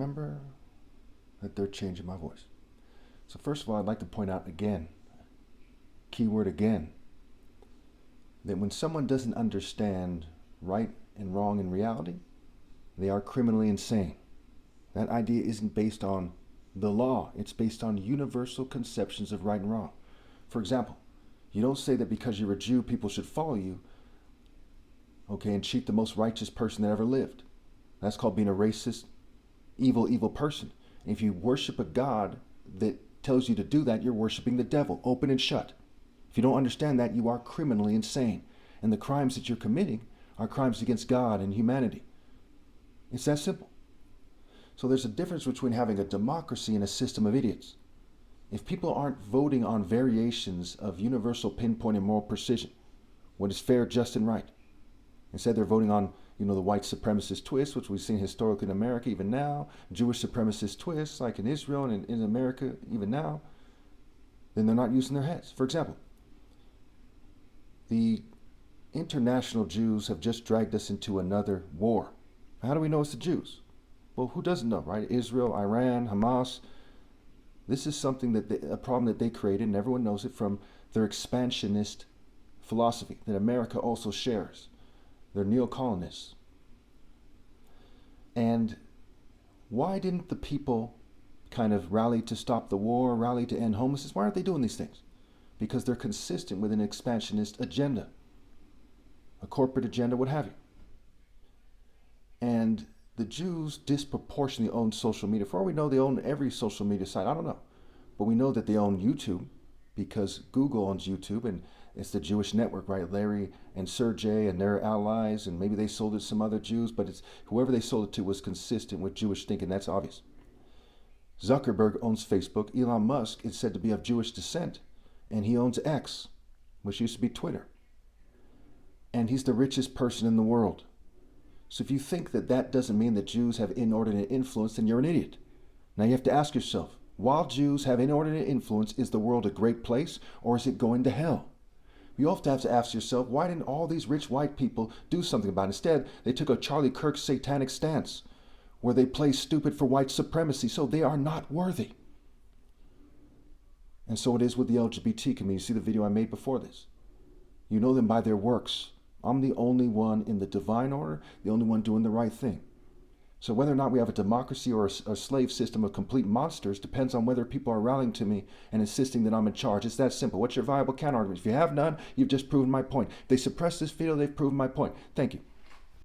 remember that they're changing my voice. So first of all, I'd like to point out again, keyword again, that when someone doesn't understand right and wrong in reality, they are criminally insane. That idea isn't based on the law. It's based on universal conceptions of right and wrong. For example, you don't say that because you're a Jew, people should follow you, okay, and cheat the most righteous person that ever lived. That's called being a racist, evil person. And if you worship a God that tells you to do that, you're worshiping the devil, open and shut. If you don't understand that, you are criminally insane. And the crimes that you're committing are crimes against God and humanity. It's that simple. So there's a difference between having a democracy and a system of idiots. If people aren't voting on variations of universal pinpoint and moral precision, what is fair, just, and right, instead they're voting on, the white supremacist twist, which we've seen historically in America even now, Jewish supremacist twists like in Israel and in America even now, then they're not using their heads. For example, the international Jews have just dragged us into another war. How do we know it's the Jews? Well, who doesn't know, right? Israel, Iran, Hamas. This is something a problem that they created, and everyone knows it from their expansionist philosophy that America also shares. They're neo-colonists. And why didn't the people kind of rally to stop the war, rally to end homelessness? Why aren't they doing these things? Because they're consistent with an expansionist agenda, a corporate agenda, what have you. And the Jews disproportionately own social media. For all we know, they own every social media site. I don't know. But we know that they own YouTube because Google owns YouTube, and it's the Jewish network, right? Larry and Sergey and their allies, and maybe they sold it to some other Jews, but it's whoever they sold it to was consistent with Jewish thinking. That's obvious. Zuckerberg owns Facebook. Elon Musk is said to be of Jewish descent, and he owns X, which used to be Twitter. And he's the richest person in the world. So if you think that doesn't mean that Jews have inordinate influence, then you're an idiot. Now you have to ask yourself, while Jews have inordinate influence, is the world a great place, or is it going to hell? You also have to ask yourself, why didn't all these rich white people do something about it? Instead, they took a Charlie Kirk satanic stance, where they play stupid for white supremacy, so they are not worthy. And so it is with the LGBT community. You see the video I made before this. You know them by their works. I'm the only one in the divine order, the only one doing the right thing. So whether or not we have a democracy or a slave system of complete monsters depends on whether people are rallying to me and insisting that I'm in charge. It's that simple. What's your viable counterargument? If you have none, you've just proven my point. If they suppress this video, they've proven my point. Thank you.